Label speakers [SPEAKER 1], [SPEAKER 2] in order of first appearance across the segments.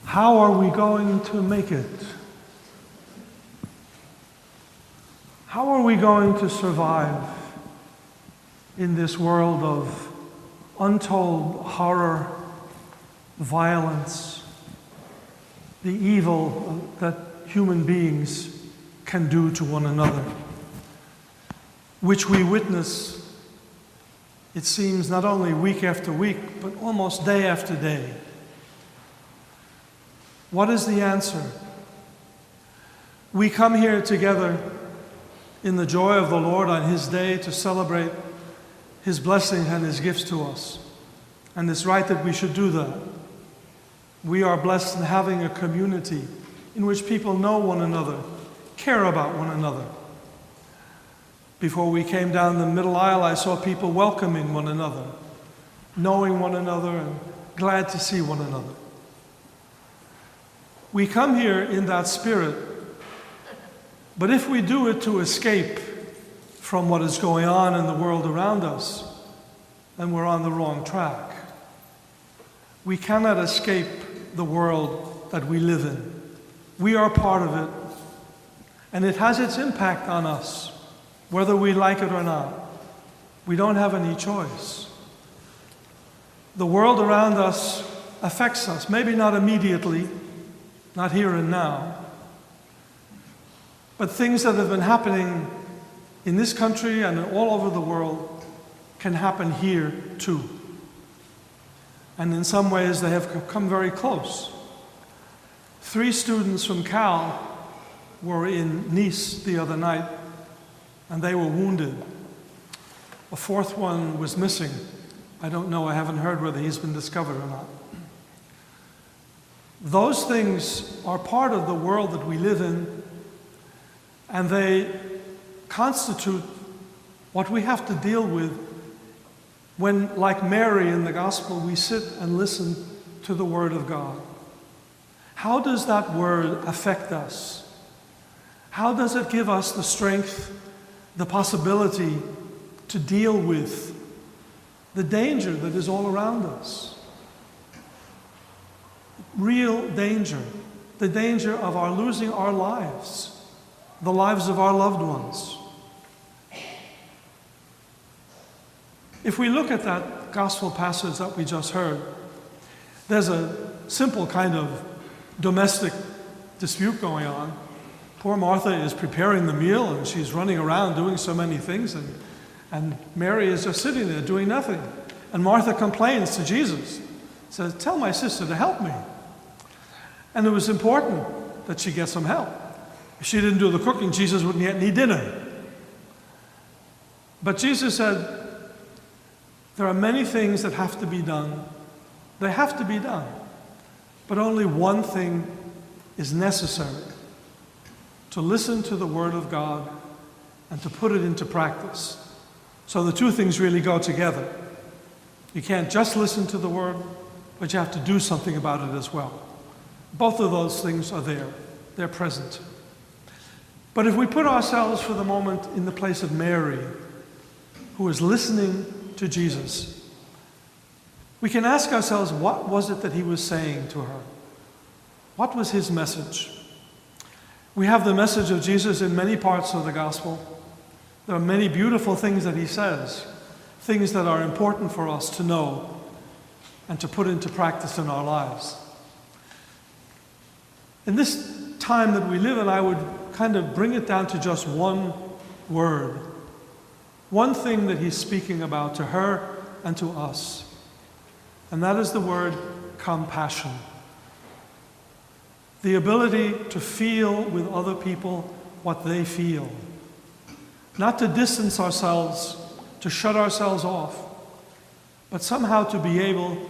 [SPEAKER 1] How are we going to make it? How are we going to survive in this world of untold horror, violence, the evil that human beings can do to one another, which we witness, it seems, not only week after week, but almost day after day? What is the answer? We come here together in the joy of the Lord on His day to celebrate His blessing and His gifts to us. And it's right that we should do that. We are blessed in having a community in which people know one another, care about one another. Before we came down the middle aisle, I saw people welcoming one another, knowing one another, and glad to see one another. We come here in that spirit, but if we do it to escape from what is going on in the world around us, then we're on the wrong track. We cannot escape the world that we live in. We are part of it, and it has its impact on us, whether we like it or not. We don't have any choice. The world around us affects us, maybe not immediately, not here and now, but things that have been happening in this country and all over the world can happen here too. And in some ways they have come very close. 3 students from Cal were in Nice the other night, and they were wounded. A 4th one was missing. I don't know, I haven't heard whether he's been discovered or not. Those things are part of the world that we live in, and they constitute what we have to deal with when, like Mary in the gospel, we sit and listen to the Word of God. How does that Word affect us? How does it give us the strength, the possibility to deal with the danger that is all around us? Real danger, the danger of our losing our lives, the lives of our loved ones. If we look at that gospel passage that we just heard, there's a simple kind of domestic dispute going on. Poor Martha is preparing the meal, and she's running around doing so many things, and Mary is just sitting there doing nothing. And Martha complains to Jesus, says, "Tell my sister to help me." And it was important that she get some help. If she didn't do the cooking, Jesus wouldn't get any dinner. But Jesus said, there are many things that have to be done. They have to be done. But only one thing is necessary: to listen to the Word of God and to put it into practice. So the 2 things really go together. You can't just listen to the Word, but you have to do something about it as well. Both of those things are there. They're present. But if we put ourselves for the moment in the place of Mary, who is listening to Jesus, we can ask ourselves, what was it that he was saying to her? What was his message? We have the message of Jesus in many parts of the gospel. There are many beautiful things that he says, things that are important for us to know and to put into practice in our lives. In this time that we live in, I would kind of bring it down to just one word, one thing that he's speaking about to her and to us, and that is the word compassion. The ability to feel with other people what they feel. Not to distance ourselves, to shut ourselves off, but somehow to be able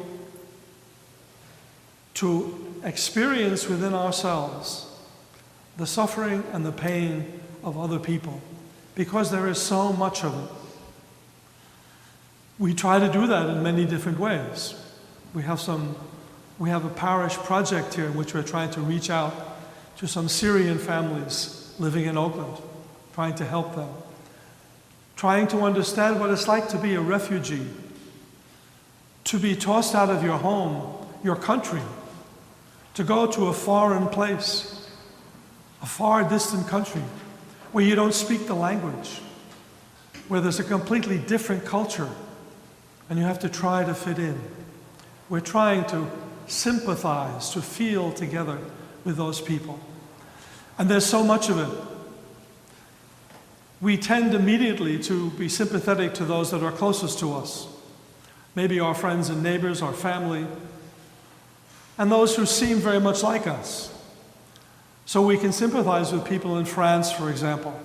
[SPEAKER 1] to experience within ourselves the suffering and the pain of other people, because there is so much of it. We try to do that in many different ways. We have a parish project here in which we're trying to reach out to some Syrian families living in Oakland, trying to help them, trying to understand what it's like to be a refugee, to be tossed out of your home, your country, to go to a foreign place, a far distant country, where you don't speak the language, where there's a completely different culture, and you have to try to fit in. We're trying to sympathize, to feel together with those people. And there's so much of it. We tend immediately to be sympathetic to those that are closest to us, maybe our friends and neighbors, our family, and those who seem very much like us. So we can sympathize with people in France, for example,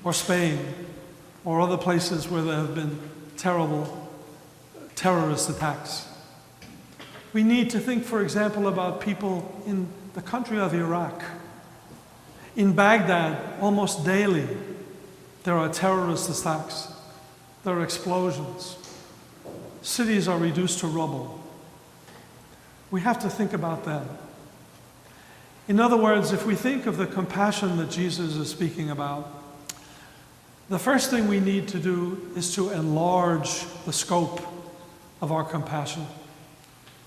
[SPEAKER 1] or Spain, or other places where there have been terrible terrorist attacks. We need to think, for example, about people in the country of Iraq. In Baghdad, almost daily, there are terrorist attacks. There are explosions. Cities are reduced to rubble. We have to think about them. In other words, if we think of the compassion that Jesus is speaking about, the first thing we need to do is to enlarge the scope of our compassion,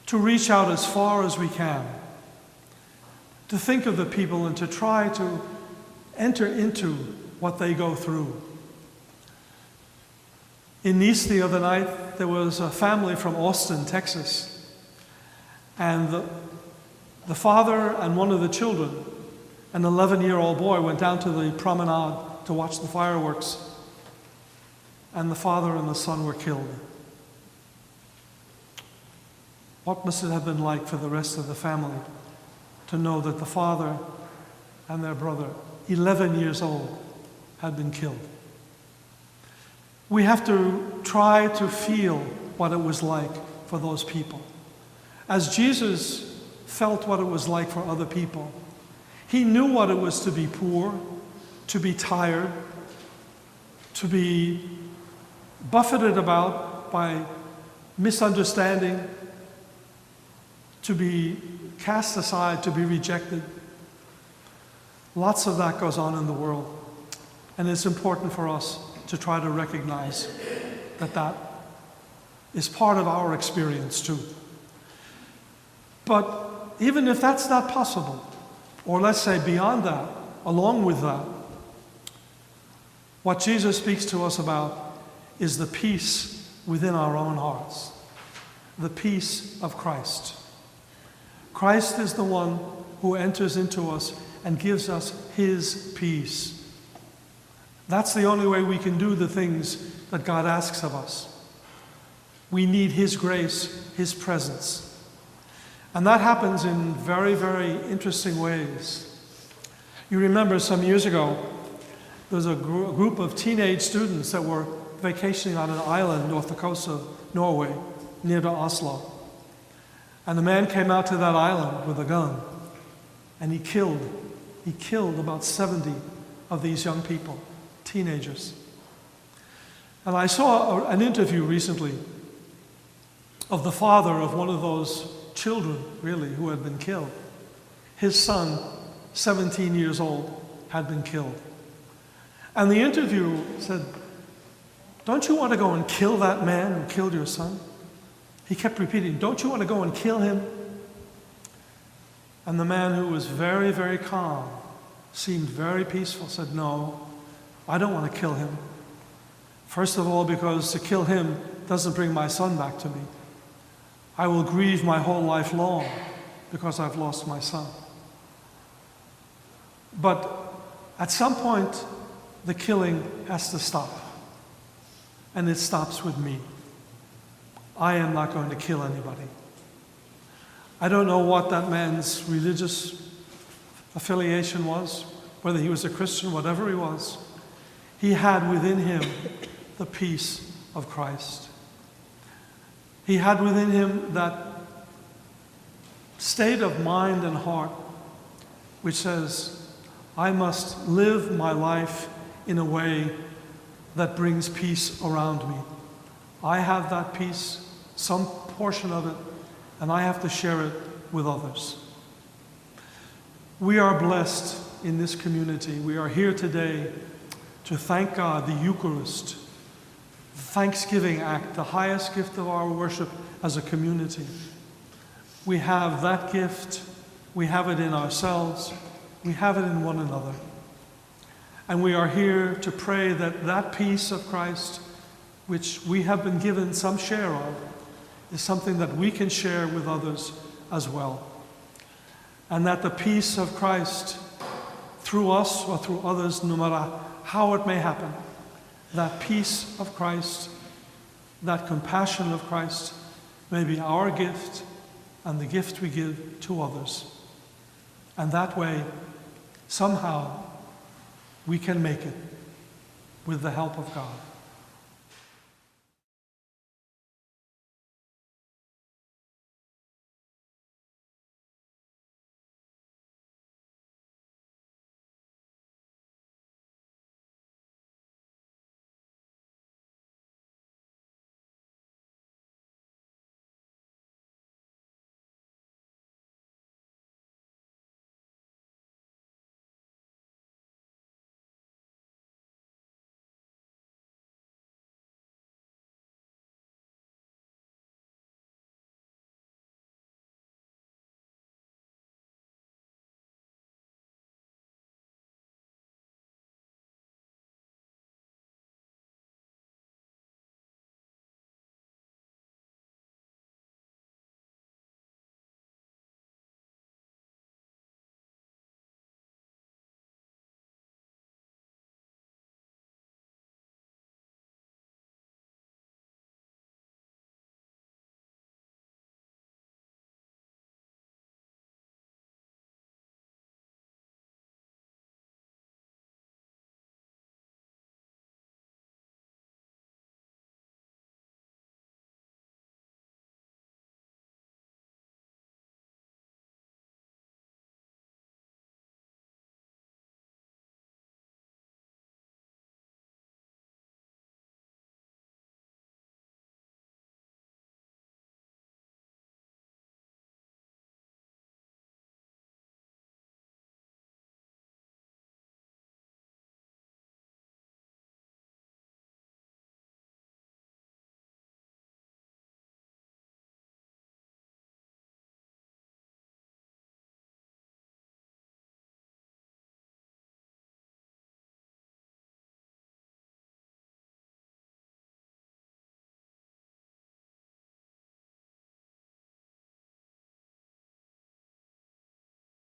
[SPEAKER 1] to reach out as far as we can, to think of the people and to try to enter into what they go through. In Nice the other night, there was a family from Austin, Texas, and the father and one of the children, an 11-year-old boy, went down to the promenade to watch the fireworks, and the father and the son were killed. What must it have been like for the rest of the family to know that the father and their brother, 11 years old, had been killed? We have to try to feel what it was like for those people. As Jesus felt what it was like for other people, he knew what it was to be poor, to be tired, to be buffeted about by misunderstanding, to be cast aside, to be rejected. Lots of that goes on in the world. And it's important for us to try to recognize that that is part of our experience too. But even if that's not possible, or let's say beyond that, along with that, what Jesus speaks to us about is the peace within our own hearts, the peace of Christ. Christ is the one who enters into us and gives us his peace. That's the only way we can do the things that God asks of us. We need his grace, his presence. And that happens in very, very interesting ways. You remember some years ago, there was a group of teenage students that were vacationing on an island off the coast of Norway, near to Oslo. And a man came out to that island with a gun, and he killed about 70 of these young people, teenagers. And I saw an interview recently of the father of one of those children, really, who had been killed. His son, 17 years old, had been killed. And the interview said, "Don't you want to go and kill that man who killed your son?" He kept repeating, "Don't you want to go and kill him?" And the man, who was very, very calm, seemed very peaceful, said, "No, I don't want to kill him. First of all, because to kill him doesn't bring my son back to me. I will grieve my whole life long because I've lost my son. But at some point, the killing has to stop. And it stops with me. I am not going to kill anybody." I don't know what that man's religious affiliation was, whether he was a Christian, whatever he was. He had within him the peace of Christ. He had within him that state of mind and heart which says, I must live my life in a way that brings peace around me. I have that peace, some portion of it, and I have to share it with others. We are blessed in this community. We are here today to thank God, the Eucharist, the Thanksgiving act, the highest gift of our worship as a community. we have that gift, we have it in ourselves, we have it in one another. And we are here to pray that that peace of Christ, which we have been given some share of, is something that we can share with others as well. And that the peace of Christ, through us or through others, no matter how it may happen, that peace of Christ, that compassion of Christ, may be our gift and the gift we give to others. And that way, somehow, we can make it with the help of God.